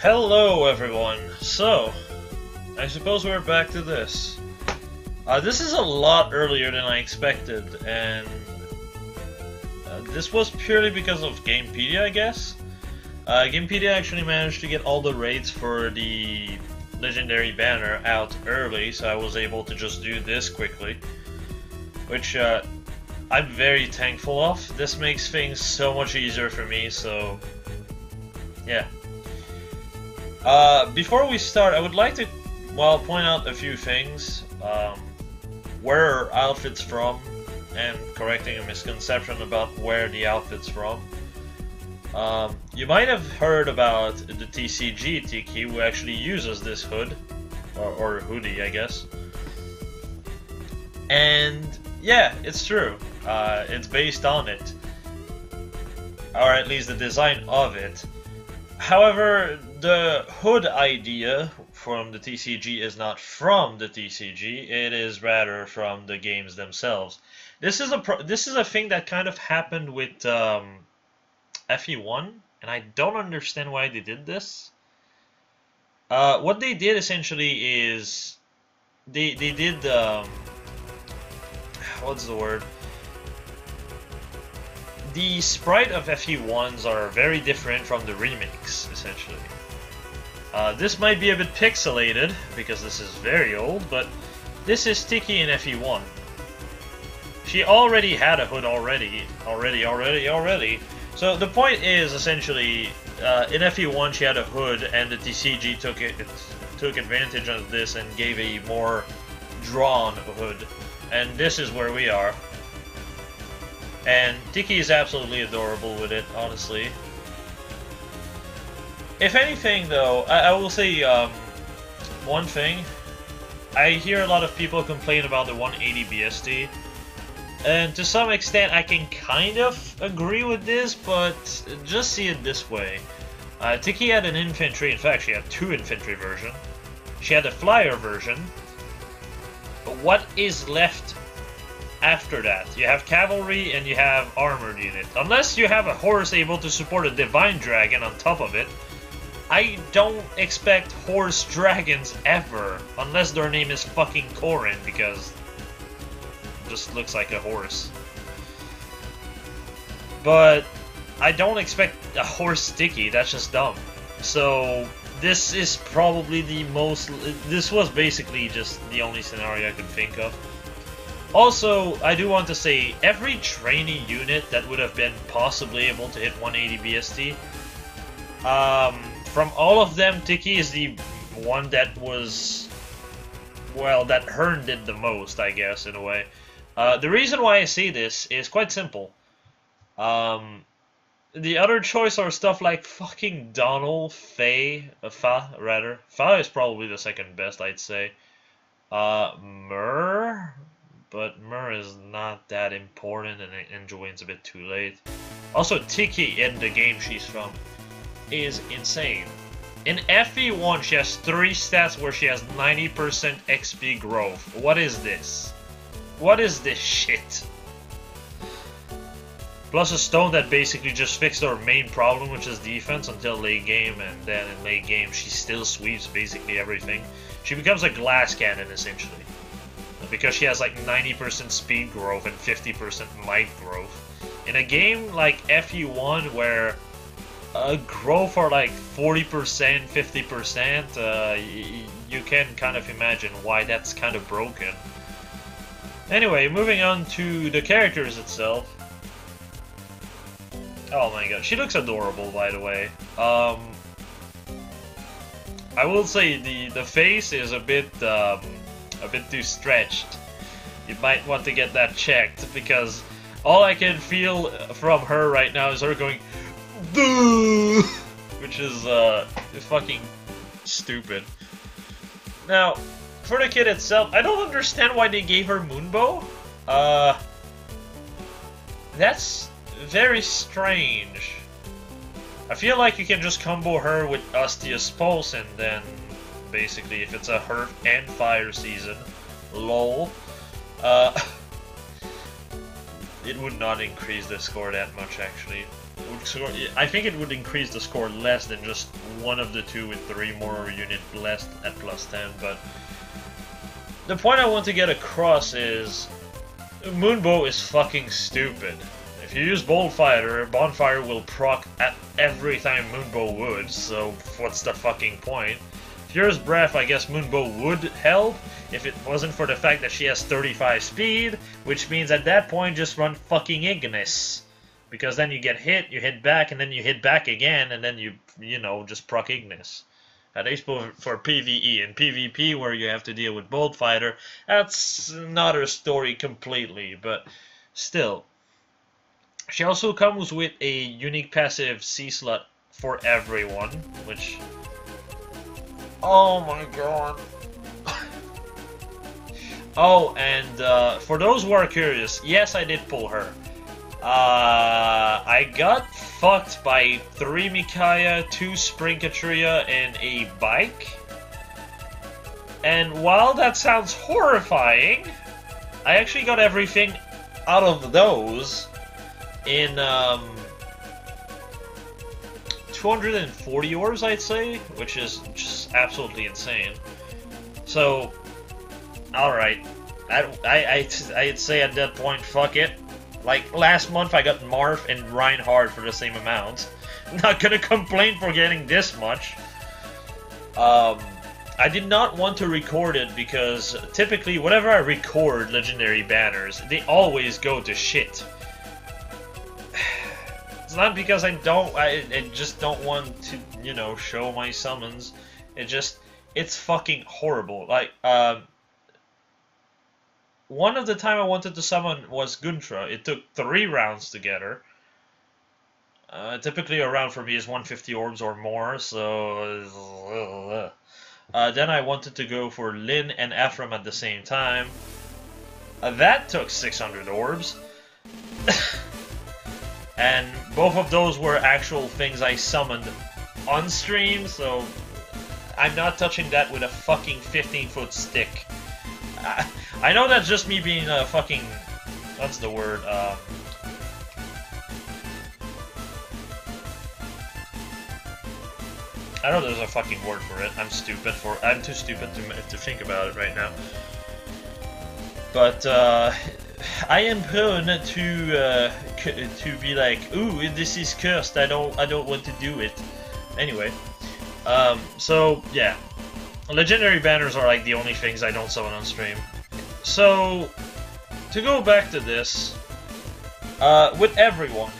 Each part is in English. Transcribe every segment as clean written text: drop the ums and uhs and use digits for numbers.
Hello everyone! So, I suppose we're back to this. This is a lot earlier than I expected, and this was purely because of Gamepedia, I guess. Gamepedia actually managed to get all the raids for the legendary banner out early, so I was able to just do this quickly. Which I'm very thankful of. This makes things so much easier for me, so yeah. Before we start, I would like to, point out a few things. Where are outfits from, and correcting a misconception about where the outfit's from. You might have heard about the TCG Tiki, who actually uses this hood, or hoodie, I guess. And yeah, it's true. It's based on it, or at least the design of it. However, the hood idea from the TCG is not from the TCG, it is rather from the games themselves. This is a thing that kind of happened with FE1, and I don't understand why they did this. What they did essentially is they did what's the word? The sprite of FE1s are very different from the remakes, essentially. This might be a bit pixelated, because this is very old, but this is Tiki in FE1. She already had a hood already. So the point is, essentially, in FE1 she had a hood, and the TCG took advantage of this and gave a more drawn hood. And this is where we are. And Tiki is absolutely adorable with it, honestly. If anything, though, I will say one thing. I hear a lot of people complain about the 180 BST, and to some extent I can kind of agree with this, but just see it this way. Tiki had an infantry, in fact she had two infantry versions. She had a flyer version. But what is left after that? You have cavalry and you have armored unit. Unless you have a horse able to support a divine dragon on top of it, I don't expect horse dragons ever, unless their name is fucking Corin, because it just looks like a horse. But I don't expect a horse sticky, that's just dumb. So this is probably the most, this was basically just the only scenario I could think of. Also, I do want to say, every trainee unit that would have been possibly able to hit 180 BST, from all of them, Tiki is the one that was, well, that earned it the most, I guess, in a way. The reason why I say this is quite simple. The other choice are stuff like fucking Donald, Fa, rather. Fa is probably the second best, I'd say. Mur, but Mur is not that important, and joins a bit too late. Also, Tiki in the game she's from is insane. In FE1, she has 3 stats where she has 90% XP growth. What is this? What is this shit? Plus a stone that basically just fixed her main problem, which is defense, until late game, and then in late game she still sweeps basically everything. She becomes a glass cannon, essentially. Because she has like 90% speed growth and 50% might growth. In a game like FE1 where growth are like 40%, 50%, you can kind of imagine why that's kind of broken. Anyway, moving on to the characters itself. Oh my god, she looks adorable, by the way. I will say the face is a bit too stretched. You might want to get that checked, because all I can feel from her right now is her going, "Boo!" which is fucking stupid. Now, for the kid itself, I don't understand why they gave her Moonbow. That's very strange. I feel like you can just combo her with Ostius Pulse, and then basically if it's a Earth and Fire season, lol, it would not increase the score that much, actually. I think it would increase the score less than just one of the two with 3 more unit blessed at +10, but the point I want to get across is Moonbow is fucking stupid. If you use Bolt Fighter, Bonfire will proc at every time Moonbow would, so what's the fucking point? Furious Breath, I guess Moonbow would help if it wasn't for the fact that she has 35 speed, which means at that point just run fucking Ignis. Because then you get hit, you hit back, and then you hit back again, and then you know, just proc Ignis. At least for PvE. And PvP, where you have to deal with Bolt Fighter, that's another story completely, but still. She also comes with a unique passive C slot for everyone, which... Oh my god. Oh, and for those who are curious, yes, I did pull her. I got fucked by 3 Micaiah, 2 Spring Katria, and a bike. And while that sounds horrifying, I actually got everything out of those in 240 orbs, I'd say, which is just absolutely insane. So, alright, I'd say at that point, fuck it. Like, last month I got Marth and Reinhardt for the same amount. Not gonna complain for getting this much. I did not want to record it because typically whenever I record legendary banners, they always go to shit. It's not because I just don't want to, you know, show my summons. It's fucking horrible. Like, one of the time I wanted to summon was Guntra. It took 3 rounds to get her. Typically a round for me is 150 orbs or more, so... then I wanted to go for Lin and Ephraim at the same time. That took 600 orbs. And both of those were actual things I summoned on stream, so... I'm not touching that with a fucking 15-foot stick. I know that's just me being a fucking... What's the word? I know there's a fucking word for it. I'm too stupid to think about it right now. But I am prone to be like, ooh, this is cursed. I don't want to do it. Anyway, so yeah, legendary banners are like the only things I don't summon on stream. So to go back to this, with everyone,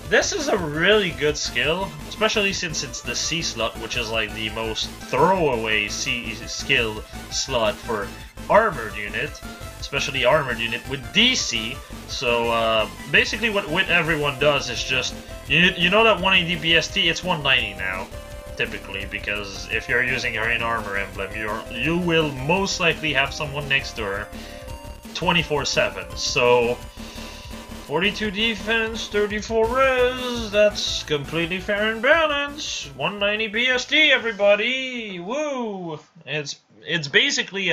this is a really good skill, especially since it's the C slot, which is like the most throwaway C skill slot for armored unit, especially armored unit with DC. So basically what with everyone does is just, you know that 180 BST, it's 190 now, typically, because if you're using her in armor emblem, you will most likely have someone next to her 24/7. So 42 defense, 34 res, that's completely fair and balanced. 190 BST, everybody! Woo! It's basically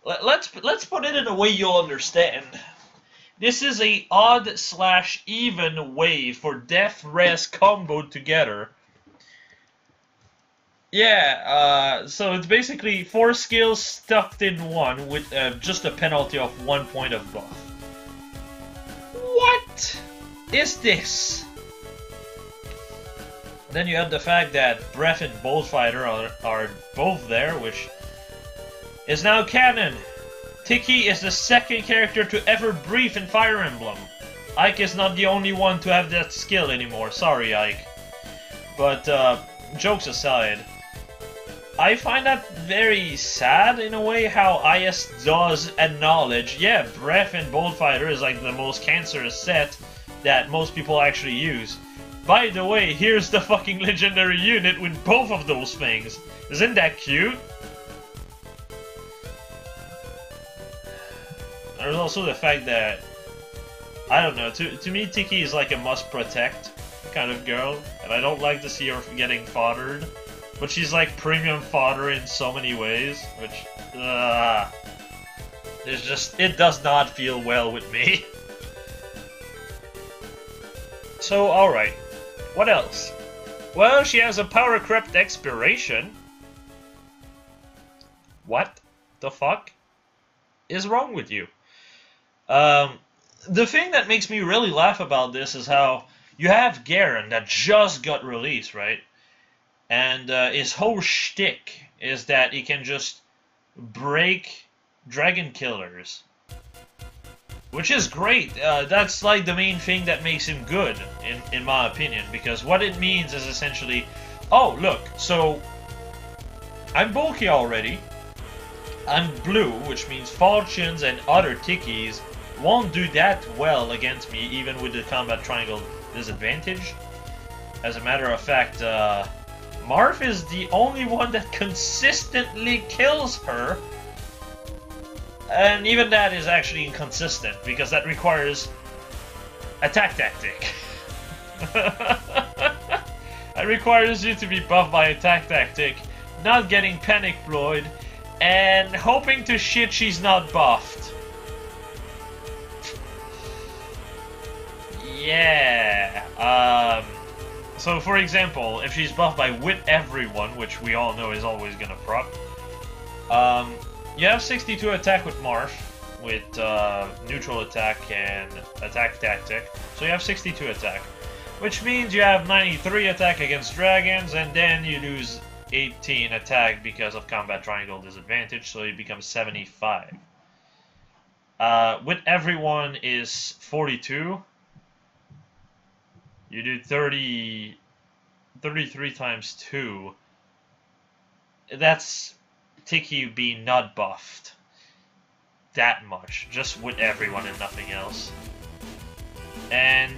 let's put it in a way you'll understand. This is a odd/even way for death res comboed together. Yeah, so it's basically 4 skills stuck in one with just a penalty of 1 point of buff. What is this? Then you have the fact that Breath and Bolt Fighter are both there, which is now canon. Tiki is the second character to ever breathe in Fire Emblem. Ike is not the only one to have that skill anymore. Sorry, Ike. But jokes aside, I find that very sad in a way how IS does acknowledge, yeah, Breath and Bolt Fighter is like the most cancerous set that most people actually use. By the way, here's the fucking legendary unit with both of those things. Isn't that cute? There's also the fact that, I don't know, to me Tiki is like a must protect kind of girl, and I don't like to see her getting foddered. But she's like premium fodder in so many ways, which, it does not feel well with me. So, alright. What else? Well, she has a power crept expiration. What the fuck is wrong with you? The thing that makes me really laugh about this is how you have Garen that just got released, right? And his whole shtick is that he can just break dragon killers. Which is great. That's like the main thing that makes him good, in my opinion. Because what it means is essentially, oh, look, so I'm bulky already. I'm blue, which means falchions and other Tikis won't do that well against me, even with the combat triangle disadvantage. As a matter of fact, Marth is the only one that consistently kills her. And even that is actually inconsistent, because that requires attack tactic. That requires you to be buffed by attack tactic, not getting panic ployed, and hoping to shit she's not buffed. Yeah. So for example, if she's buffed by With Everyone, which we all know is always gonna proc, you have 62 attack with Marth, with neutral attack and attack tactic, so you have 62 attack. Which means you have 93 attack against dragons, and then you lose 18 attack because of combat triangle disadvantage, so you become 75. With Everyone is 42. You do 33 times 2. That's Tiki being not buffed that much, just with Everyone and nothing else. And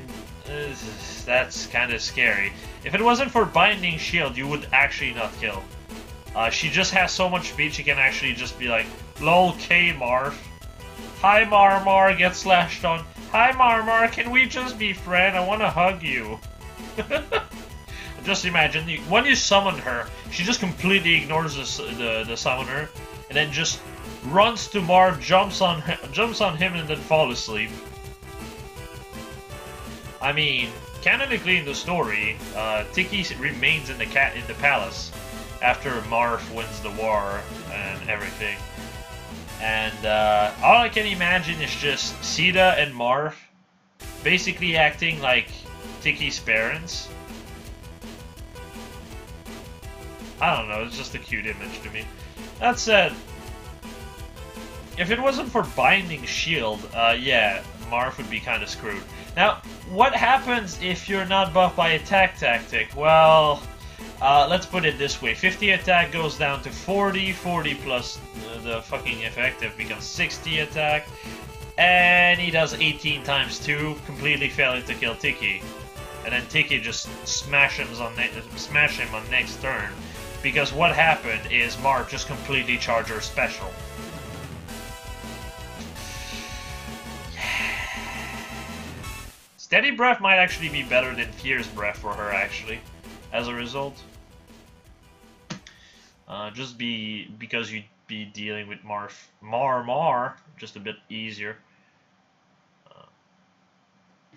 that's kind of scary. If it wasn't for Binding Shield, you would actually not kill. She just has so much speed, she can actually just be like, lol K Marth. Hi Marmar, get slashed on. Hi Marmar, can we just be friends? I want to hug you. Just imagine, when you summon her, she just completely ignores the summoner, and then just runs to Marv, jumps on him, and then falls asleep. I mean, canonically in the story, Tiki remains in the palace after Marv wins the war and everything. And all I can imagine is just Sita and Marv basically acting like Tiki's parents. I don't know, it's just a cute image to me. That said, if it wasn't for Binding Shield, yeah, Marth would be kind of screwed. Now, what happens if you're not buffed by attack tactic? Well, let's put it this way. 50 attack goes down to 40, 40 plus the fucking effective becomes 60 attack, and he does 18 times 2, completely failing to kill Tiki. And then Tiki just smash him on next turn, because what happened is Marth just completely charged her special. Steady Breath might actually be better than Fierce Breath for her, actually, as a result. Just because you'd be dealing with Mar, just a bit easier.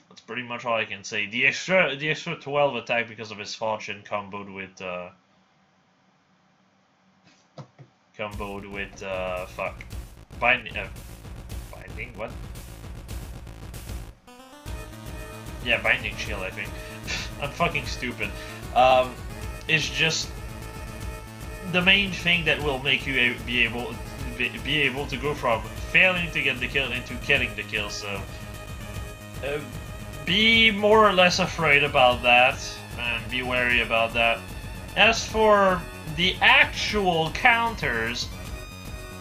That's pretty much all I can say. The extra 12 attack because of his falchion comboed with fuck. Binding, what? Yeah, Binding Shield, I think. I'm fucking stupid. It's just the main thing that will make you be able to go from failing to get the kill into getting the kill. So be more or less afraid about that and be wary about that. As for the actual counters,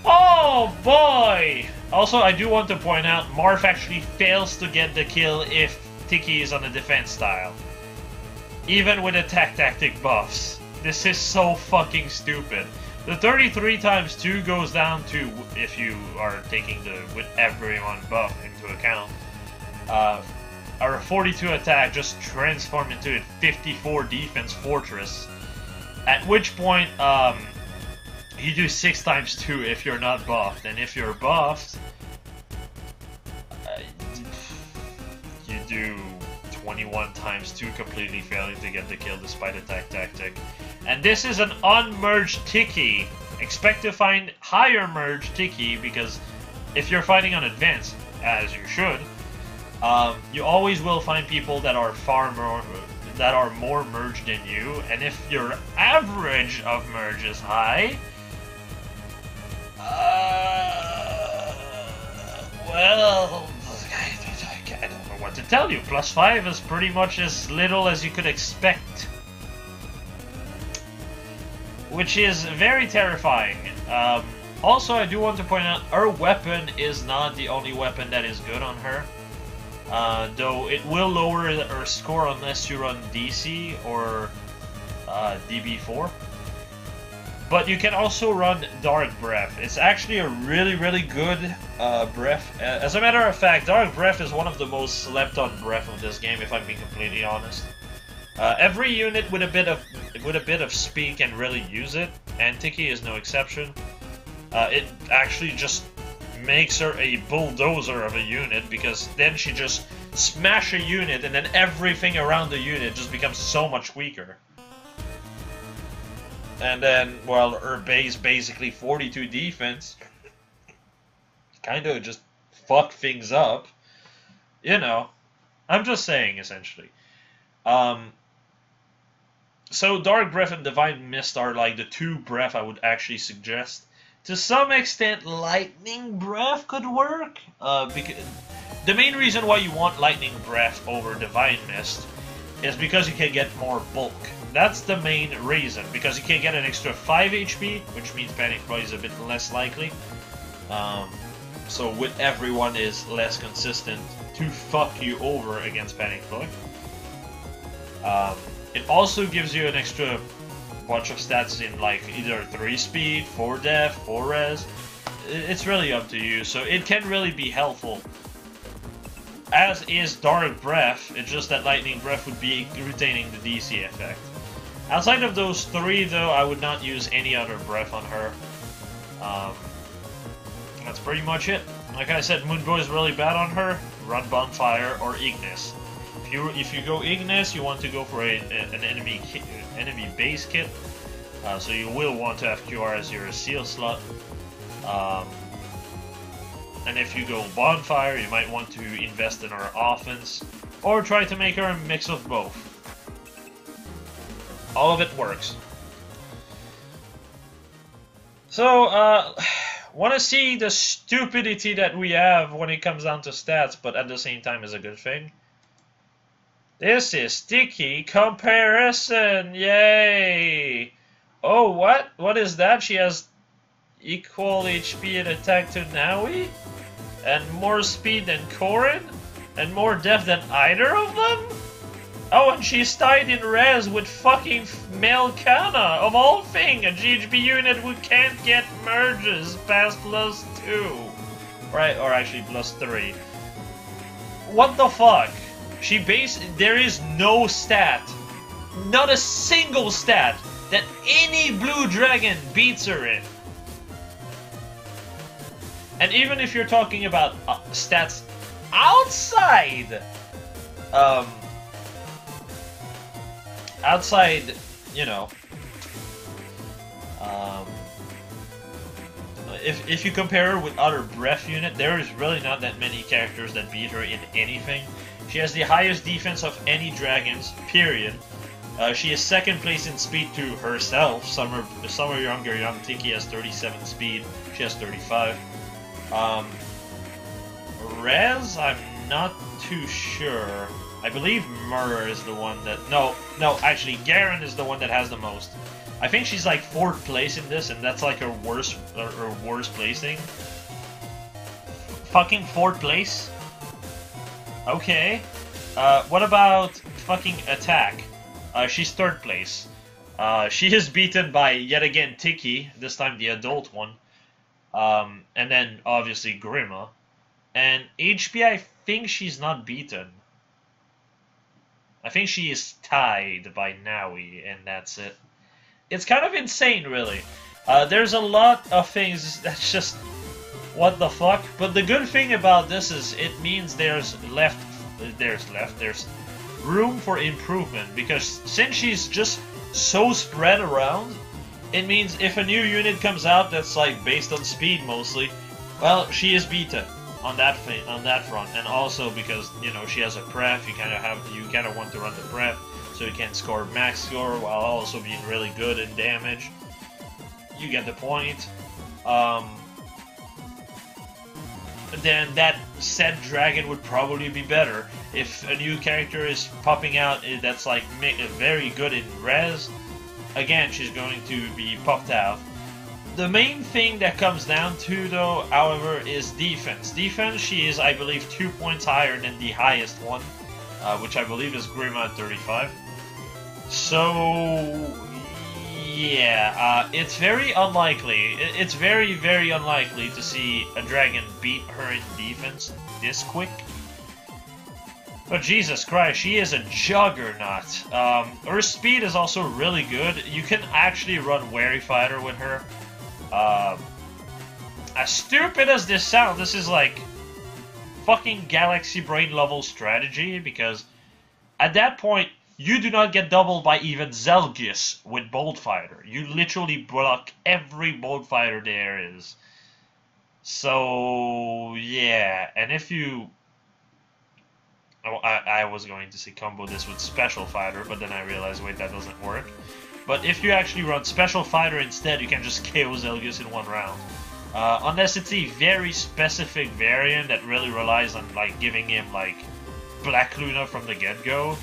oh boy! Also, I do want to point out, Marth actually fails to get the kill if Tiki is on a defense style. Even with attack tactic buffs. This is so fucking stupid. The 33 times 2 goes down to, if you are taking the With Everyone buff into account, our 42 attack just transformed into a 54 defense fortress. At which point, you do 6 times 2 if you're not buffed. And if you're buffed, you do 21 times 2, completely failing to get the kill despite attack tactic. And this is an unmerged Tiki. Expect to find higher merged Tiki, because if you're fighting on advanced, as you should, you always will find people that are more merged than you, and if your average of merge is high, well, I don't know what to tell you. +5 is pretty much as little as you could expect, which is very terrifying. Also, I do want to point out, her weapon is not the only weapon that is good on her. Though it will lower her score unless you run DC or DB4. But you can also run Dark Breath. It's actually a really good breath. As a matter of fact, Dark Breath is one of the most slept on breath of this game, if I'm being completely honest. Every unit with a bit of speed can really use it, and Tiki is no exception. It actually just makes her a bulldozer of a unit, because then she just smash a unit and then everything around the unit just becomes so much weaker. And then, well, her base basically 42 defense kind of just fuck things up. You know, I'm just saying, essentially. So Dark Breath and Divine Mist are like the two breath I would actually suggest. To some extent, Lightning Breath could work. Because the main reason why you want Lightning Breath over Divine Mist is because you can get more bulk. That's the main reason, because you can get an extra 5 HP, which means Panic Fly is a bit less likely. So with everyone is less consistent to fuck you over against Panic Fly. It also gives you an extra bunch of stats in like either 3 speed, 4 def, 4 res. It's really up to you, so it can really be helpful. As is Dark Breath, it's just that Lightning Breath would be retaining the DC effect. Outside of those 3 though, I would not use any other breath on her. That's pretty much it. Like I said, Moonbow is really bad on her. Run Bonfire or Ignis. If you go Ignis, you want to go for an enemy base kit. So you will want to have QR as your seal slot. And if you go Bonfire, you might want to invest in her offense, or try to make her a mix of both. All of it works. So, want to see the stupidity that we have when it comes down to stats, but at the same time is a good thing. This is Tiki comparison, yay! Oh, what? What is that? She has equal HP and attack to Naui? And more speed than Korin? And more def than either of them? Oh, and she's tied in res with fucking Melkana, of all things, a GHB unit who can't get merges past +2. Right, or actually +3. What the fuck? There is no stat, not a single stat, that any blue dragon beats her in. And even if you're talking about stats outside, you know, if you compare her with other breath unit, there is really not that many characters that beat her in anything. She has the highest defense of any dragons, period. She is second place in speed to herself. Summer Younger Young Tiki has 37 speed. She has 35. Res, I'm not too sure. I believe Murr is the one that... No, actually, Garen is the one that has the most. I think she's like 4th place in this, and that's like her worst placing. Fucking 4th place? Okay. What about fucking attack? She's 3rd place. She is beaten by, yet again, Tiki, this time the adult one. And then, obviously, Grima. And HP, I think she's not beaten. I think she is tied by Naui, and that's it. It's kind of insane, really. There's a lot of things that's just... what the fuck? But the good thing about this is it means there's room for improvement, because since she's just so spread around, it means if a new unit comes out that's like based on speed mostly, well, she is beaten on that front, and also because, you know, she has a pref, you kind of want to run the pref so you can score max score while also being really good in damage. You get the point. Then that said dragon would probably be better. If a new character is popping out that's like very good in res, again, she's going to be popped out. The main thing that comes down to, though, however, is defense. Defense, she is, I believe, 2 points higher than the highest one, which I believe is Grima at 35. So, yeah, it's very unlikely. It's very, very unlikely to see a dragon beat her in defense this quick. But Jesus Christ, she is a juggernaut. Her speed is also really good. You can actually run Wary Fighter with her. As stupid as this sounds, this is like fucking Galaxy Brain level strategy, because at that point, you do not get doubled by even Zelgius with Bolt Fighter. You literally block every Bolt Fighter there is. So, yeah, and if you... Oh, I was going to say combo this with Special Fighter, but then I realized, wait, that doesn't work. But if you actually run Special Fighter instead, you can just KO Zelgius in one round. Unless it's a very specific variant that really relies on like giving him like Black Luna from the get-go,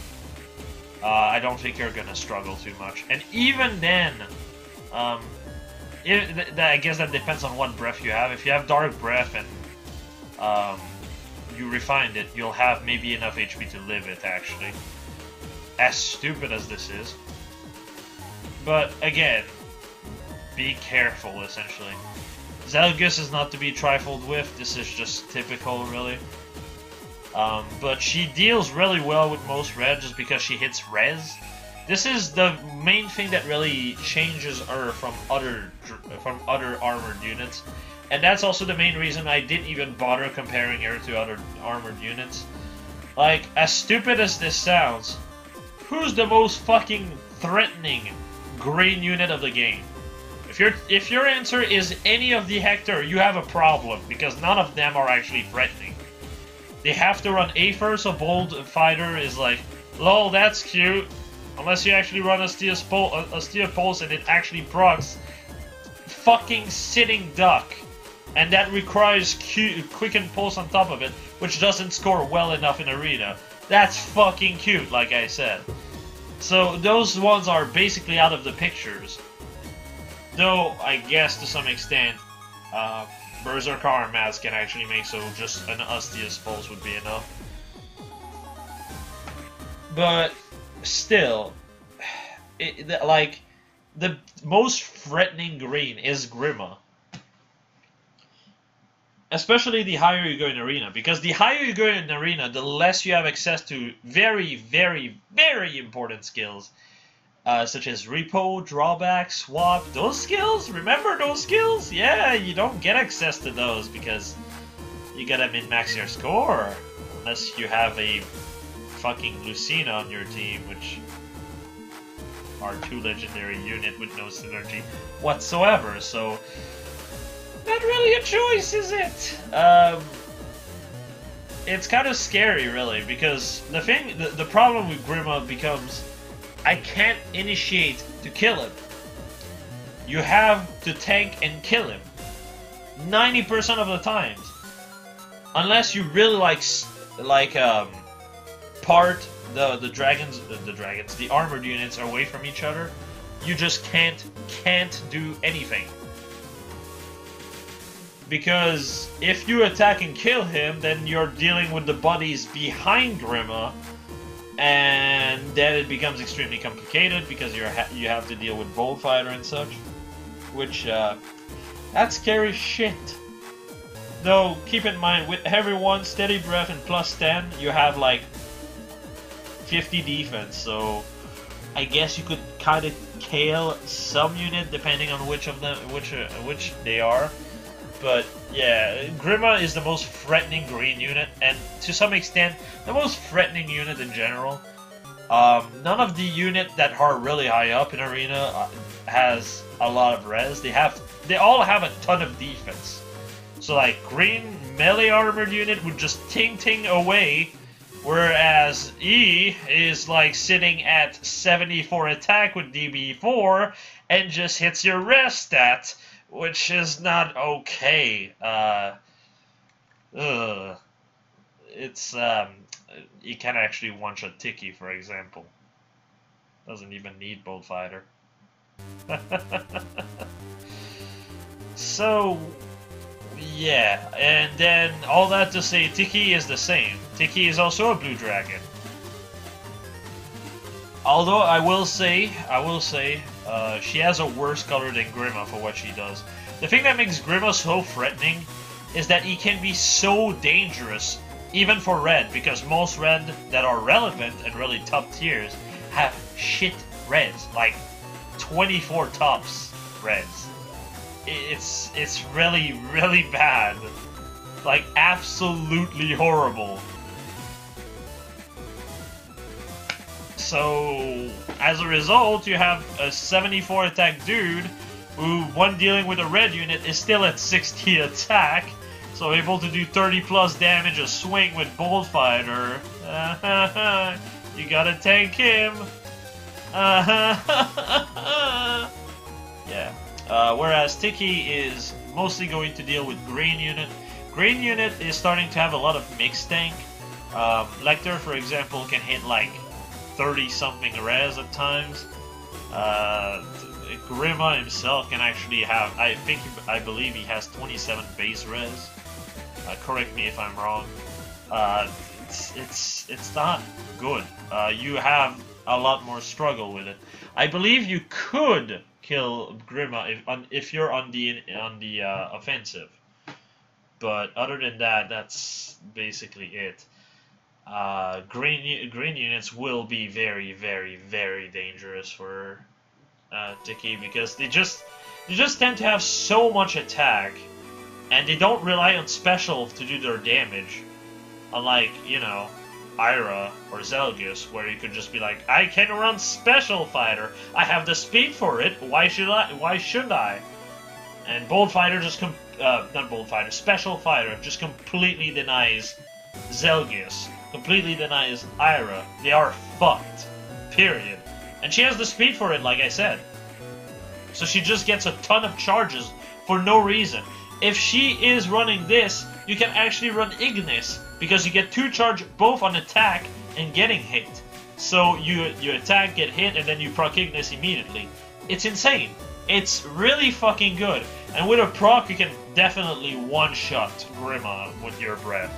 I don't think you're gonna struggle too much. And even then, I guess that depends on what breath you have. If you have Dark Breath and you refined it, you'll have maybe enough HP to live it, actually. As stupid as this is. But again, be careful, essentially. Zelgius is not to be trifled with, this is just typical, really. But she deals really well with most red just because she hits res. This is the main thing that really changes her from other armored units. And that's also the main reason I didn't even bother comparing her to other armored units. Like, as stupid as this sounds, who's the most fucking threatening green unit of the game? If your answer is any of the Hector, you have a problem, because none of them are actually threatening. They have to run Aether, so Bold Fighter is like, lol, that's cute. Unless you actually run a Steel Pulse and it actually procs fucking Sitting Duck. And that requires Quicken Pulse on top of it, which doesn't score well enough in Arena. That's fucking cute, like I said. So those ones are basically out of the pictures. Though, I guess to some extent, Berserker Armaz can actually make so just an Ustius Pulse would be enough. But still, like, the most threatening green is Grima. Especially the higher you go in Arena, because the higher you go in Arena, the less you have access to very, very, very important skills. Such as Repo, Drawback, Swap, those skills? Remember those skills? Yeah, you don't get access to those because you gotta min-max your score. Unless you have a fucking Lucina on your team, which are 2 legendary unit with no synergy whatsoever, so... not really a choice, is it? It's kind of scary, really, because the problem with Grima becomes, I can't initiate to kill him. You have to tank and kill him 90% of the times, unless you really part the armored units away from each other. You just can't do anything. Because if you attack and kill him, then you're dealing with the bodies behind Grima, and then it becomes extremely complicated because you have to deal with Bolt Fighter and such, which that's scary shit. Though keep in mind, with everyone Steady Breath and +10, you have like 50 defense, so I guess you could kind of KO some unit depending on which of them, which they are. But yeah, Grima is the most threatening green unit, and to some extent, the most threatening unit in general. None of the units that are really high up in arena has a lot of res. They all have a ton of defense. So like green melee armored unit would just ting away, whereas E is like sitting at 74 attack with DB4 and just hits your res stat, which is not okay. It's you can actually one-shot Tiki, for example. Doesn't even need Bolt Fighter. So, yeah, and then all that to say, Tiki is the same. Tiki is also a blue dragon. Although I will say, she has a worse color than Grima for what she does. The thing that makes Grima so threatening is that he can be so dangerous, even for red, because most red that are relevant and really top tiers have shit reds, like 24 tops reds. It's really, really bad. Like, absolutely horrible. So, as a result, you have a 74 attack dude who, when dealing with a red unit, is still at 60 attack. So able to do 30 plus damage a swing with Bolt Fighter. You gotta tank him. Yeah. Whereas Tiki is mostly going to deal with green unit. Green unit is starting to have a lot of mixed tank. Lecter, for example, can hit like 30 something res at times. Grima himself can actually have, I believe he has 27 base res. Correct me if I'm wrong. It's not good. You have a lot more struggle with it. I believe you could kill Grima if you're on the offensive, but other than that, that's basically it. Green units will be very, very, very dangerous for Tiki because they just tend to have so much attack. And they don't rely on special to do their damage, unlike, you know, Ira or Zelgus, where you could just be like, I can run Special Fighter, I have the speed for it, why shouldn't I? And Bolt Fighter just not Bolt Fighter, Special Fighter just completely denies Zelgus, completely denies Ira. They are fucked, period. And she has the speed for it, like I said. So she just gets a ton of charges for no reason. If she is running this, you can actually run Ignis, because you get 2 charge both on attack and getting hit. So you attack, get hit, and then you proc Ignis immediately. It's insane. It's really fucking good. And with a proc, you can definitely one-shot Grima with your breath,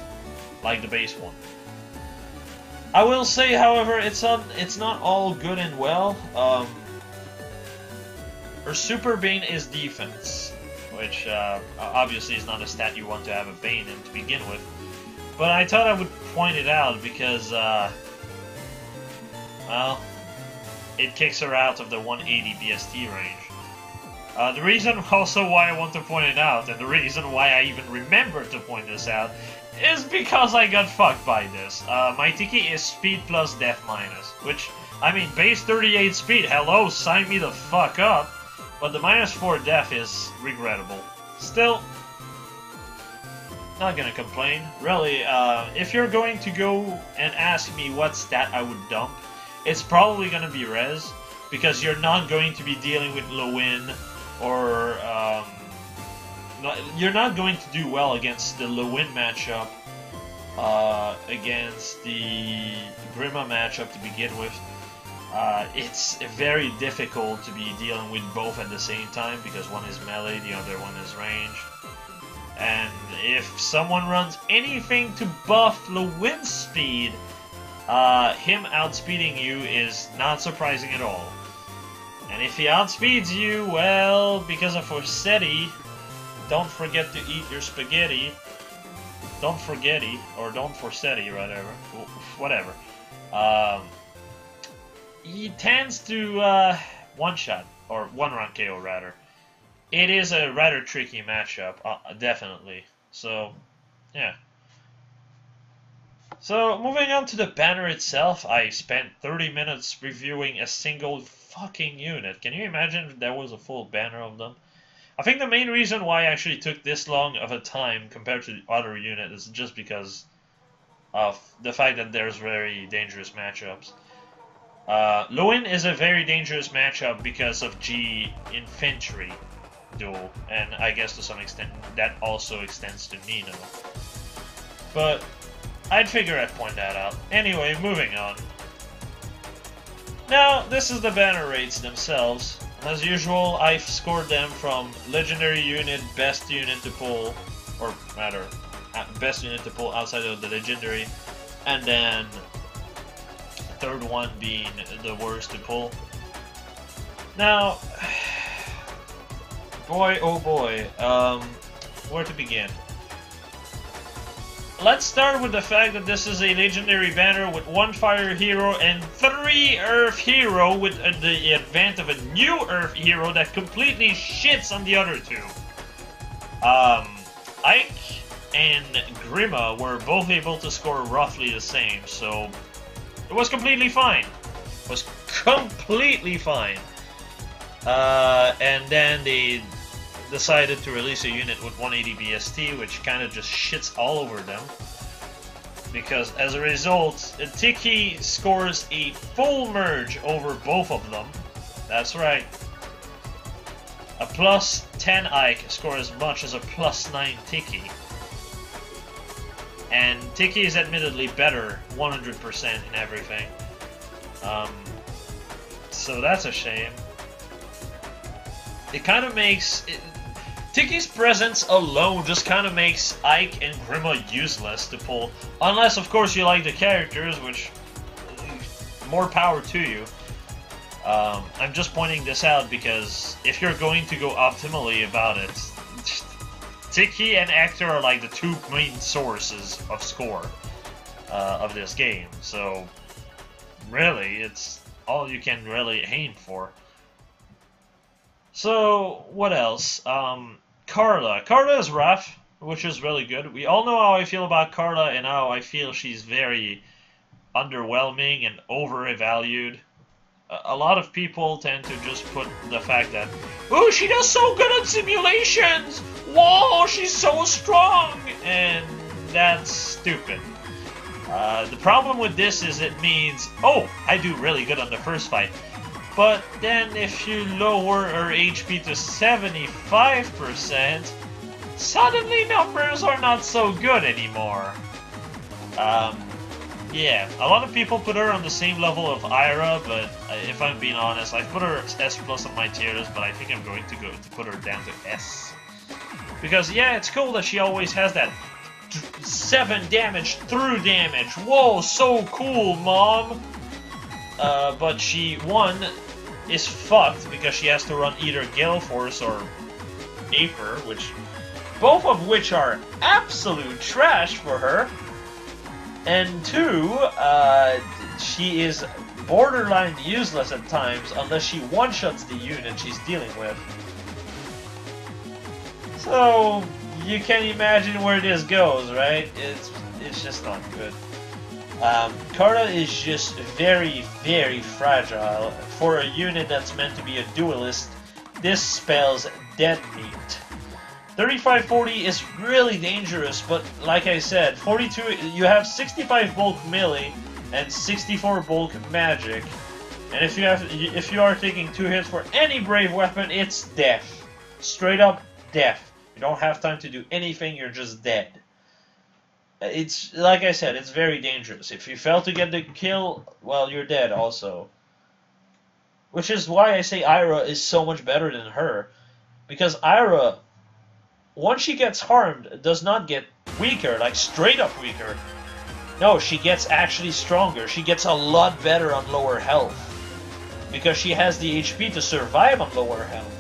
like the base one. I will say, however, it's not all good and well. Her Super Bane is defense, which obviously is not a stat you want to have a Bane in to begin with. But I thought I would point it out because, well, it kicks her out of the 180 BST range. The reason also why I want to point it out, and the reason why I even remember to point this out, is because I got fucked by this. My Tiki is speed plus death minus, which, I mean, base 38 speed, hello, sign me the fuck up. But the -4 death is regrettable. Still, not gonna complain. Really, if you're going to go and ask me what stat I would dump, it's probably gonna be res, because you're not going to be dealing with Lewin, or you're not going to do well against the Lewin matchup, against the Grima matchup to begin with. It's very difficult to be dealing with both at the same time because one is melee, the other one is ranged. And if someone runs anything to buff Lewin's speed, him outspeeding you is not surprising at all. And if he outspeeds you, well, because of Forseti, don't forget to eat your spaghetti. Don't forgetti, or don't Forseti, whatever. He tends to one-shot, or one-round KO rather. It is a rather tricky matchup, definitely. So, yeah. So, moving on to the banner itself, I spent 30 minutes reviewing a single fucking unit. Can you imagine if there was a full banner of them? I think the main reason why I actually took this long of a time compared to the other unit is just because of the fact that there's very dangerous matchups. Lewin is a very dangerous matchup because of G infantry duel, and I guess to some extent that also extends to Nino. But I'd figure I'd point that out. Anyway, moving on. Now, this is the banner rates themselves. As usual, I've scored them from legendary unit, best unit to pull, or rather, best unit to pull outside of the legendary, and then third one being the worst to pull. Now, boy oh boy, where to begin? Let's start with the fact that this is a legendary banner with 1 fire hero and 3 earth hero with the advent of a new earth hero that completely shits on the other 2. Ike and Grima were both able to score roughly the same, so it was completely fine. It was completely fine. And then they decided to release a unit with 180 BST, which kind of just shits all over them. Because as a result, Tiki scores a full merge over both of them. That's right. A plus 10 Ike scores as much as a plus 9 Tiki. And Tiki is admittedly better 100% in everything. So that's a shame. It kind of makes... Tiki's presence alone just kind of makes Ike and Grima useless to pull. Unless, of course, you like the characters, which... more power to you. I'm just pointing this out because if you're going to go optimally about it, Tiki and Hector are like the 2 main sources of score of this game. So, really, it's all you can really aim for. So, what else? Carla. Carla is rough, which is really good. We all know how I feel about Carla and how I feel she's very underwhelming and overvalued. A lot of people tend to just put the fact that, oh, she does so good at simulations! Whoa, she's so strong! And that's stupid. The problem with this is it means, oh, I do really good on the first fight. But then if you lower her HP to 75%, suddenly numbers are not so good anymore. Yeah, a lot of people put her on the same level of Ira, but if I'm being honest, I've put her S plus on my tier list, but I think I'm going to put her down to S. Because yeah, it's cool that she always has that 7 damage through damage. Whoa, so cool, mom! But she, one, is fucked because she has to run either Gale Force or Aether, both of which are absolute trash for her. And 2, she is borderline useless at times unless she one-shots the unit she's dealing with. So, you can imagine where this goes, right? It's just not good. Carla is just very, very fragile. For a unit that's meant to be a duelist, this spells dead meat. 35-40 is really dangerous, but like I said, 42, you have 65 bulk melee and 64 bulk magic. And if you are taking 2 hits for any brave weapon, it's death. Straight up death. You don't have time to do anything, you're just dead. It's, like I said, it's very dangerous. If you fail to get the kill, well, you're dead also. Which is why I say Ira is so much better than her. Because Ira, once she gets harmed, does not get weaker, like straight up weaker. No, she gets actually stronger. She gets a lot better on lower health. Because she has the HP to survive on lower health.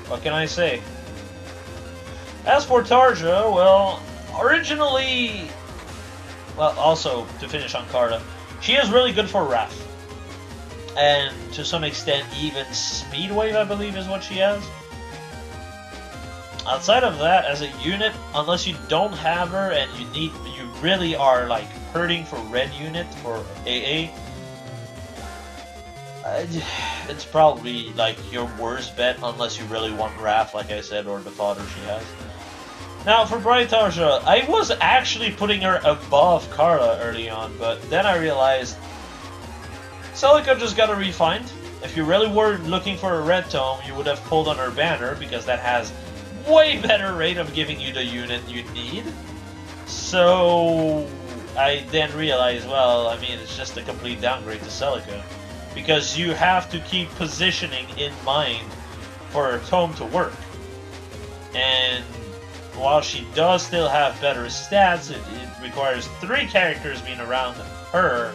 What can I say? As for Tarja, well, originally... Well, also, to finish on Carla, she is really good for Wrath. And to some extent, even Speedwave, I believe, is what she has. outside of that, as a unit, unless you don't have her and you really are like hurting for red unit for AA, it's probably like your worst bet unless you really want Raph, like I said, or the fodder she has. Now for Bright Tarja, I was actually putting her above Carla early on, but then I realized Celica just got a refined. If you really were looking for a red tome, you would have pulled on her banner, because that has way better rate of giving you the unit you need. So I then realized, well, I mean, it's just a complete downgrade to Celica, because you have to keep positioning in mind for her tome to work. And while she does still have better stats, it requires 3 characters being around her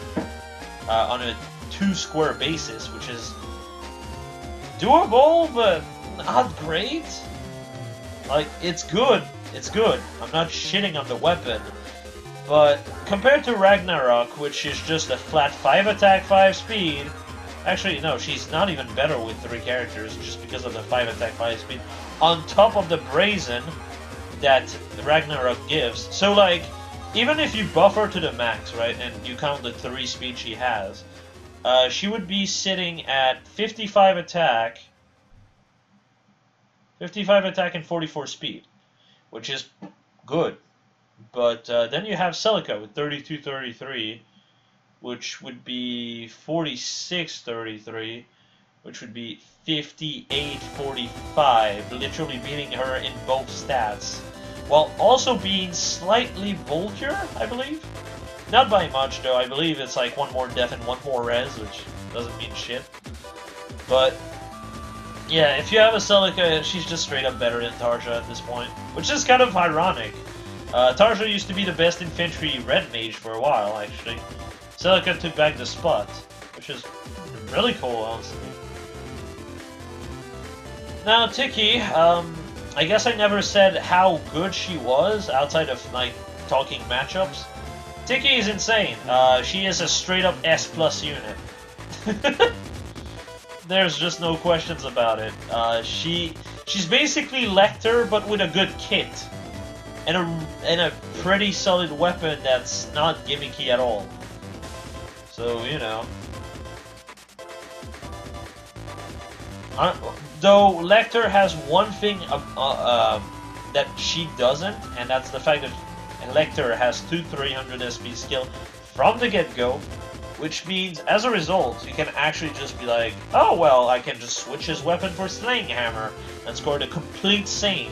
on a 2-square basis, which is doable, but not great. Like, it's good. It's good. I'm not shitting on the weapon. But compared to Ragnarok, which is just a flat 5 attack, 5 speed... Actually, no, she's not even better with 3 characters, just because of the 5 attack, 5 speed. On top of the Brazen that Ragnarok gives. So, like, even if you buff her to the max, right, and you count the 3 speed she has, she would be sitting at 55 attack, and 44 speed, which is good. But then you have Celica with 32-33, which would be 46-33, which would be 58-45, literally beating her in both stats, while also being slightly bulkier, I believe. Not by much, though. I believe it's like 1 more def and 1 more res, which doesn't mean shit. But yeah, if you have a Celica, she's just straight up better than Tarja at this point, which is kind of ironic. Tarja used to be the best infantry red mage for a while, actually. Celica took back the spot, which is really cool, honestly. Now, Tiki, I guess I never said how good she was outside of, like, talking matchups. Tiki is insane. She is a straight-up S+ unit. There's just no questions about it. She's basically Lecter, but with a good kit. And a pretty solid weapon that's not gimmicky at all. So, you know. Though Lecter has one thing that she doesn't, and that's the fact that Lecter has 2 300 SP skill from the get-go, which means, as a result, you can actually just be like, oh well, I can just switch his weapon for Slaying Hammer and score the complete same.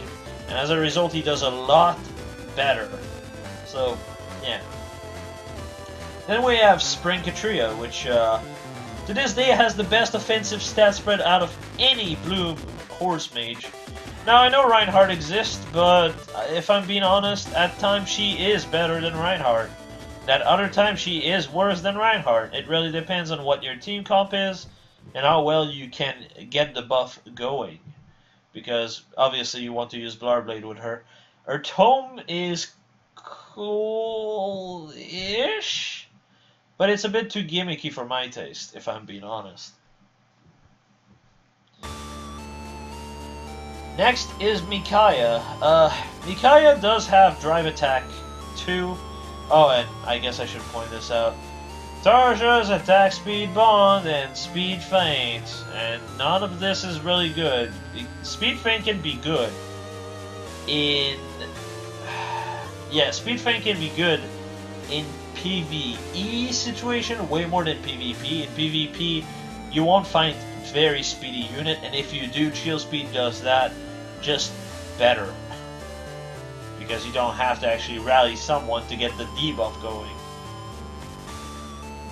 And as a result, he does a lot better. So, yeah. Then we have Spring Katria, which to this day has the best offensive stat spread out of any blue horse mage. Now, I know Reinhardt exists, but if I'm being honest, at times she is better than Reinhardt. At other times she is worse than Reinhardt. It really depends on what your team comp is and how well you can get the buff going. Because obviously you want to use Blarblade with her. Her tome is cool-ish, but it's a bit too gimmicky for my taste, if I'm being honest. Next is Micaiah. Micaiah does have Drive Attack 2. Oh, and I guess I should point this out. Tarja's Attack Speed Bond and Speed Feint, and none of this is really good. Speed Feint can be good in... Yeah, Speed Feint can be good in PvE situation way more than PvP. In PvP, you won't find very speedy unit, and if you do, Chill Speed does that just better. Because you don't have to actually rally someone to get the debuff going.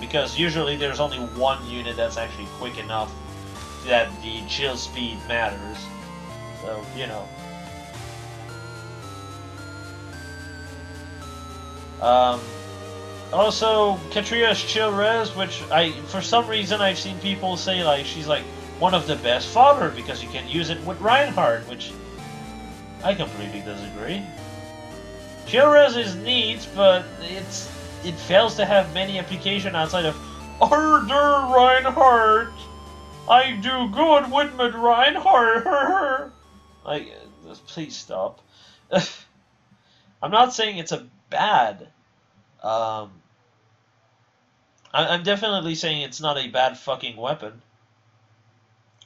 Because usually there's only one unit that's actually quick enough that the chill speed matters. So, you know. Also, Katria's chill res, which for some reason I've seen people say like she's like one of the best fodder because you can use it with Reinhardt, which I completely disagree. Chill res is neat, but it fails to have many application outside of Arder Reinhardt. I do good with my Reinhardt. Like, Please stop. I'm not saying it's a bad. I'm definitely saying it's not a bad fucking weapon.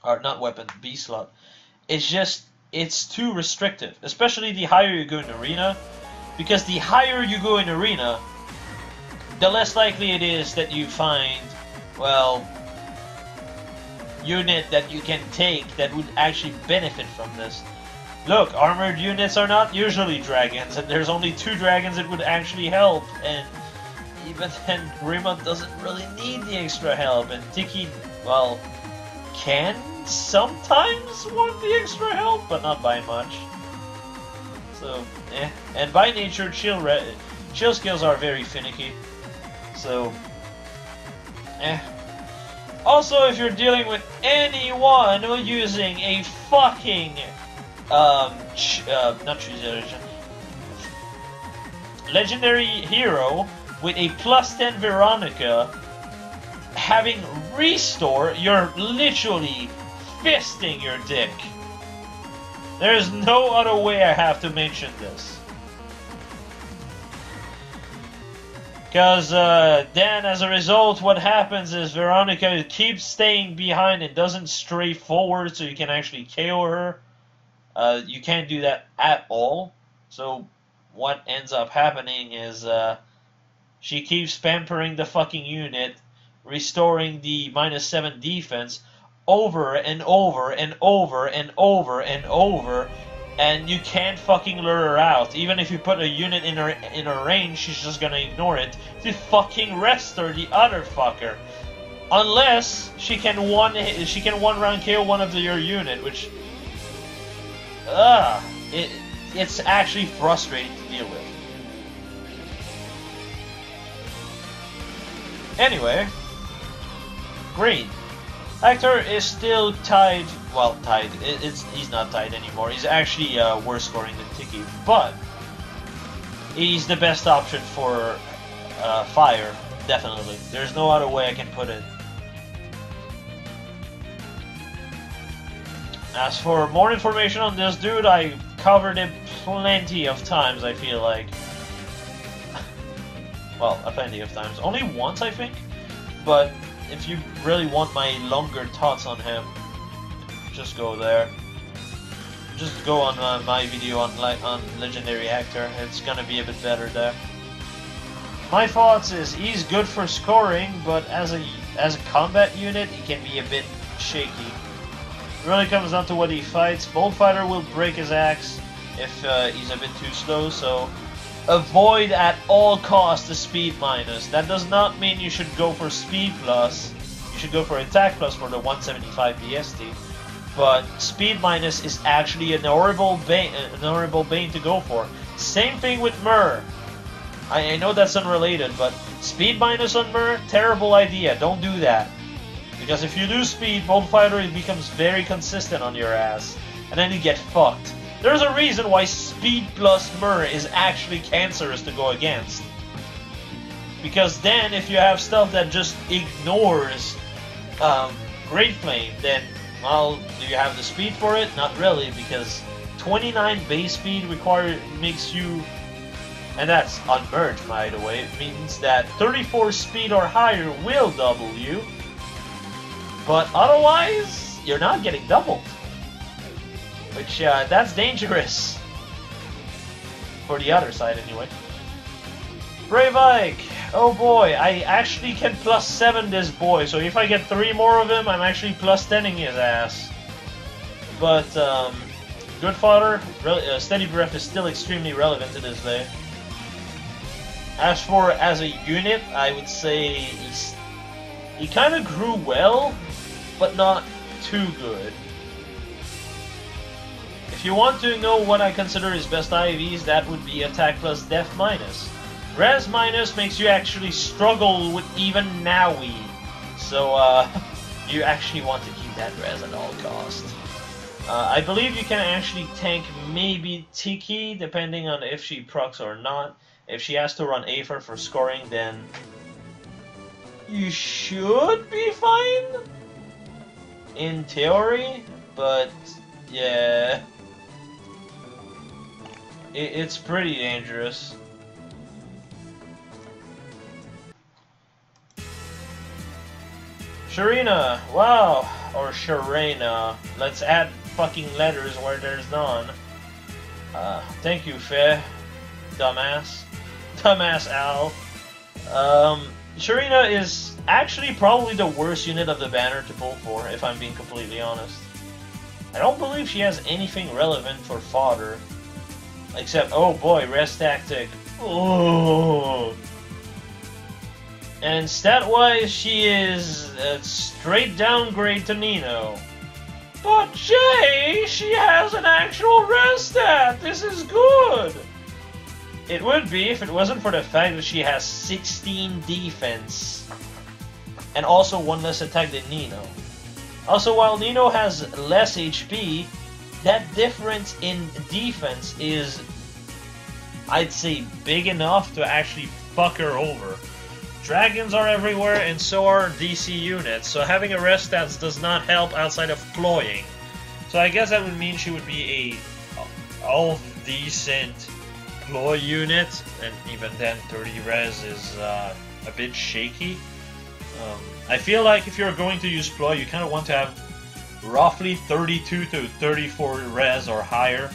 Or not weapon, B-slot. It's just, it's too restrictive. Especially the higher you go in arena. Because the higher you go in arena, the less likely it is that you find, well, unit that you can take that would actually benefit from this. Look, armored units are not usually dragons, and there's only 2 dragons that would actually help, and even then, Grima doesn't really need the extra help, and Tiki, well, can sometimes want the extra help, but not by much. So, and by nature, chill skills are very finicky, so, Also, if you're dealing with anyone who's using a fucking, not legendary hero with a +10 Veronica, having restore, you're literally fisting your dick. There's no other way I have to mention this. Because then, as a result, what happens is Veronica keeps staying behind and doesn't stray forward so you can actually KO her. You can't do that at all. So what ends up happening is she keeps pampering the fucking unit, restoring the -7 defense over and over and over and over and over, and you can't fucking lure her out. Even if you put a unit in her range, she's just gonna ignore it to fucking rest her, the other fucker. Unless she can one round KO one of your unit, which it's actually frustrating to deal with. Anyway, green. Hector is still tied. Well, tied. He's not tied anymore. He's actually worse scoring than Tiki, but he's the best option for fire. Definitely. There's no other way I can put it. As for more information on this dude, I covered it plenty of times, I feel like. Well, plenty of times. Only once, I think. But if you really want my longer thoughts on him, just go there. Just go on my video on Legendary Hector. It's gonna be a bit better there. My thoughts is he's good for scoring, but as a combat unit, he can be a bit shaky. It really comes down to what he fights. Bolt Fighter will break his axe if he's a bit too slow, so avoid at all costs the speed minus. That does not mean you should go for speed plus. You should go for attack plus for the 175 BST. But speed minus is actually an horrible bane to go for. Same thing with Myrrh. I know that's unrelated, but speed minus on Myrrh, terrible idea. Don't do that. Because if you lose speed, Bolt Fighter, it becomes very consistent on your ass. And then you get fucked. There's a reason why speed plus Myrrh is actually cancerous to go against. Because then, if you have stuff that just ignores Great Flame, then, well, do you have the speed for it? Not really, because 29 base speed makes you, and that's unmerged by the way, it means that 34 speed or higher will double you. But otherwise, you're not getting doubled. Which, that's dangerous. For the other side, anyway. Brave Ike! Oh boy, I actually can +7 this boy, so if I get 3 more of him, I'm actually +10ing his ass. But, good fodder, Steady Breath is still extremely relevant to this day. As a unit, I would say he kind of grew well, but not too good. If you want to know what I consider his best IVs, that would be attack plus def minus. Res minus makes you actually struggle with even Naui. So, you actually want to keep that res at all costs. I believe you can actually tank maybe Tiki, depending on if she procs or not. If she has to run Aether for scoring, then you should be fine, in theory, but yeah. It's pretty dangerous. Sharina, wow, or Sharena. Let's add fucking letters where there's none. Thank you, Faye. Dumbass. Dumbass Al. Sharina is actually probably the worst unit of the banner to pull for, if I'm being completely honest. I don't believe she has anything relevant for fodder. Except, oh boy, rest tactic. Oh. And stat-wise, she is a straight downgrade to Nino. But Jay, she has an actual rest stat! This is good! It would be if it wasn't for the fact that she has 16 defense. And also one less attack than Nino. Also, while Nino has less HP, that difference in defense is, I'd say, big enough to actually fuck her over. Dragons are everywhere, and so are DC units, so having a rest stats does not help outside of ploying. So I guess that would mean she would be a all-decent ploy unit, and even then 30 res is a bit shaky. I feel like if you're going to use ploy, you kind of want to have roughly 32 to 34 res or higher.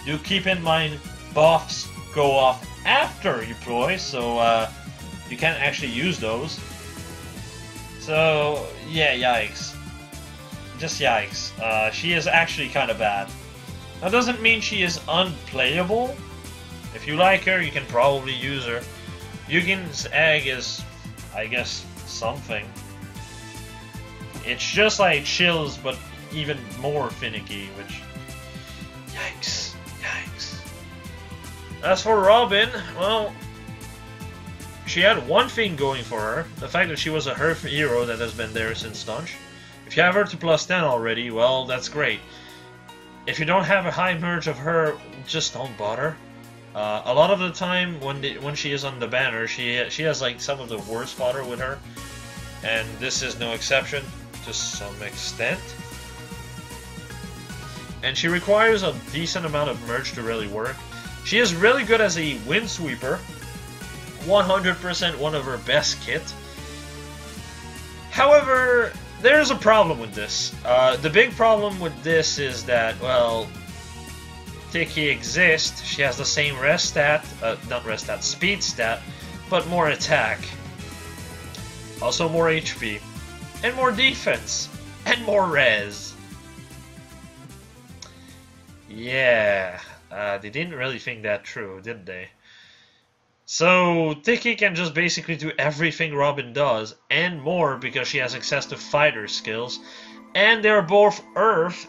Do keep in mind, buffs go off after you ploy, so you can't actually use those. So, yeah, yikes. Just yikes. She is actually kind of bad. That doesn't mean she is unplayable. If you like her, you can probably use her. Yugin's egg is, I guess, something. It's just like Chills, but even more finicky, which... Yikes. Yikes. As for Robin, well... She had one thing going for her, the fact that she was a Earth hero that has been there since launch. If you have her to plus 10 already, well, that's great. If you don't have a high merge of her, just don't bother. A lot of the time, when she is on the banner, she has like some of the worst fodder with her. And this is no exception, to some extent. And she requires a decent amount of merge to really work. She is really good as a windsweeper. 100% one of her best kit. However, there's a problem with this. The big problem with this is that, well, Tiki exists. She has the same rest stat, not rest stat, speed stat, but more attack. Also more HP. And more defense. And more res. Yeah, they didn't really think that through, did they? So, Tiki can just basically do everything Robin does, and more because she has access to fighter skills. And they're both Earth,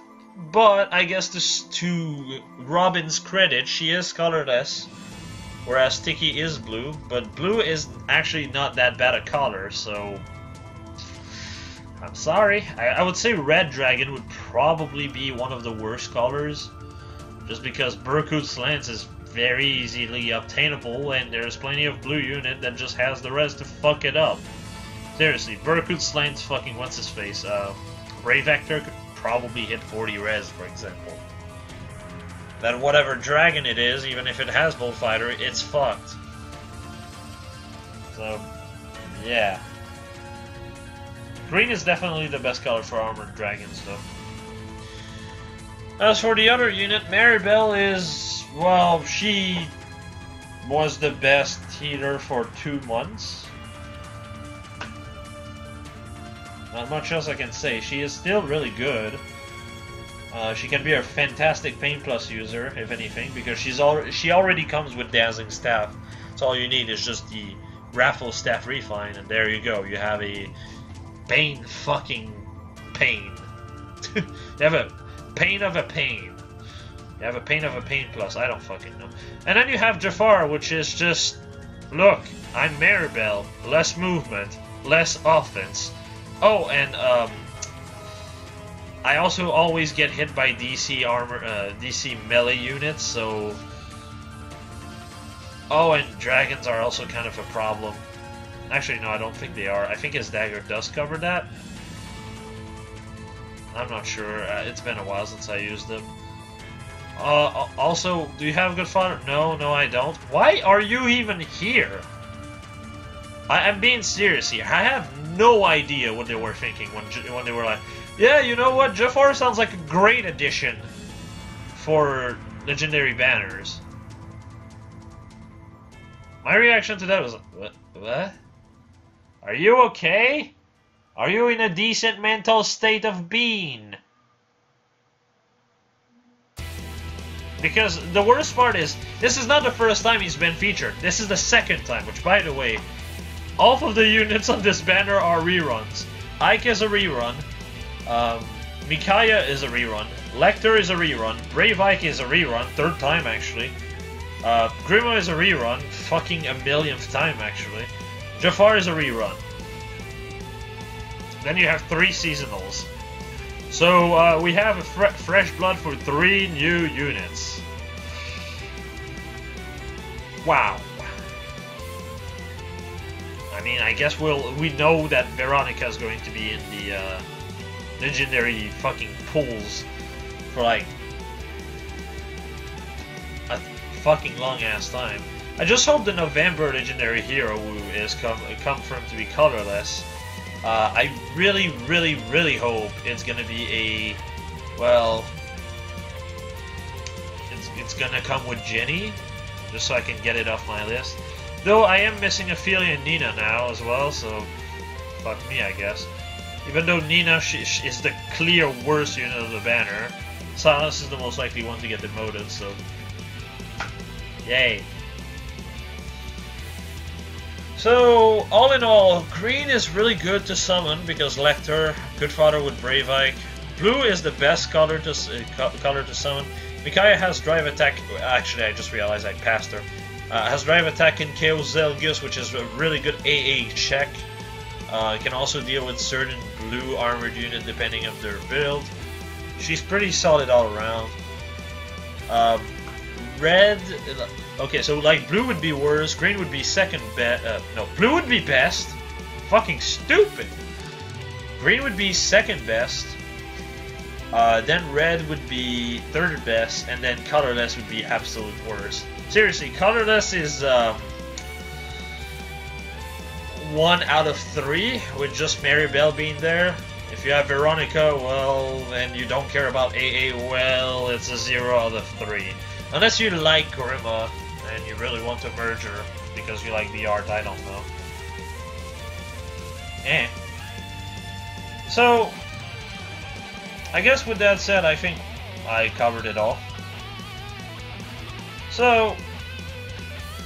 but I guess to Robin's credit, she is colorless, whereas Tiki is blue, but blue is actually not that bad a color, so... I'm sorry. I would say Red Dragon would probably be one of the worst colors, just because Berkut's Lance is very easily obtainable, and there's plenty of blue unit that just has the res to fuck it up. Seriously, Berkut's Lance fucking what's-his-face, Ray Vector could probably hit 40 res, for example. Then whatever dragon it is, even if it has Bullfighter, it's fucked. So, yeah. Green is definitely the best color for armored dragons, though. As for the other unit, Maribel is, well, she was the best healer for 2 months. Not much else I can say. She is still really good. She can be a fantastic Pain Plus user, if anything, because she already comes with Dazzling Staff. So all you need is just the Raffle Staff Refine, and there you go. You have a Pain fucking Pain. You have a Pain of a Pain. You have a Pain of a Pain Plus. I don't fucking know. And then you have Jafar, which is just, look, I'm Maribel. Less movement, less offense. Oh, and I also always get hit by DC armor, DC melee units. So, oh, and dragons are also kind of a problem. Actually, no, I don't think they are. I think his dagger does cover that. I'm not sure. It's been a while since I used them. Also, do you have a good father? No, no, I don't. Why are you even here? I'm being serious here. I have no idea what they were thinking when they were like, yeah, you know what? Jafar sounds like a great addition for legendary banners. My reaction to that was, what? Are you okay? Are you in a decent mental state of being? Because the worst part is, this is not the first time he's been featured. This is the second time, which, by the way, all of the units on this banner are reruns. Ike is a rerun. Micaiah is a rerun. Lecter is a rerun. Brave Ike is a rerun. Third time, actually. Grima is a rerun. Fucking a millionth time, actually. Jafar is a rerun. Then you have 3 seasonals. So, we have a fresh blood for 3 new units. Wow. I mean, I guess we know that Veronica is going to be in the legendary fucking pools for like a fucking long ass time. I just hope the November legendary hero is come from to be colorless. I really, really, really hope it's gonna be a, well, it's gonna come with Jenny, just so I can get it off my list. Though I am missing Ophelia and Nina now as well, so fuck me, I guess. Even though Nina is the clear worst unit of the banner, Silas is the most likely one to get demoted, so yay. So, all in all, green is really good to summon because Lecter, good fodder with Brave Ike. Blue is the best color to summon. Micaiah has drive attack. Actually, I just realized I passed her. Has drive attack in Chaos Zelgius, which is a really good AA check. Can also deal with certain blue armored units depending on their build. She's pretty solid all around. Red. Okay, so like blue would be worse, green would be second best. No, blue would be best. Fucking stupid. Green would be second best. Then red would be third best, and then colorless would be absolute worst. Seriously, colorless is 1 out of 3 with just Maribel being there. If you have Veronica, well, and you don't care about AA, well, it's a 0 out of 3. Unless you like Grima and you really want to merge her because you like the art, I don't know. So, I guess with that said, I think I covered it all. So,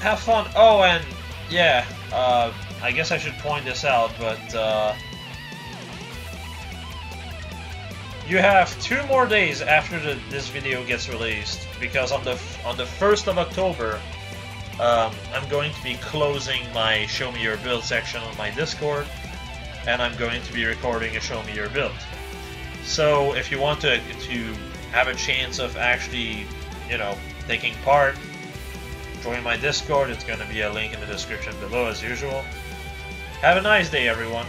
have fun. Oh, and yeah, I guess I should point this out, but you have 2 more days after this video gets released, because on the 1st of October, I'm going to be closing my Show Me Your Build section on my Discord, and I'm going to be recording a Show Me Your Build. So if you want to have a chance of actually, you know, taking part, join my Discord. It's going to be a link in the description below as usual. Have a nice day, everyone.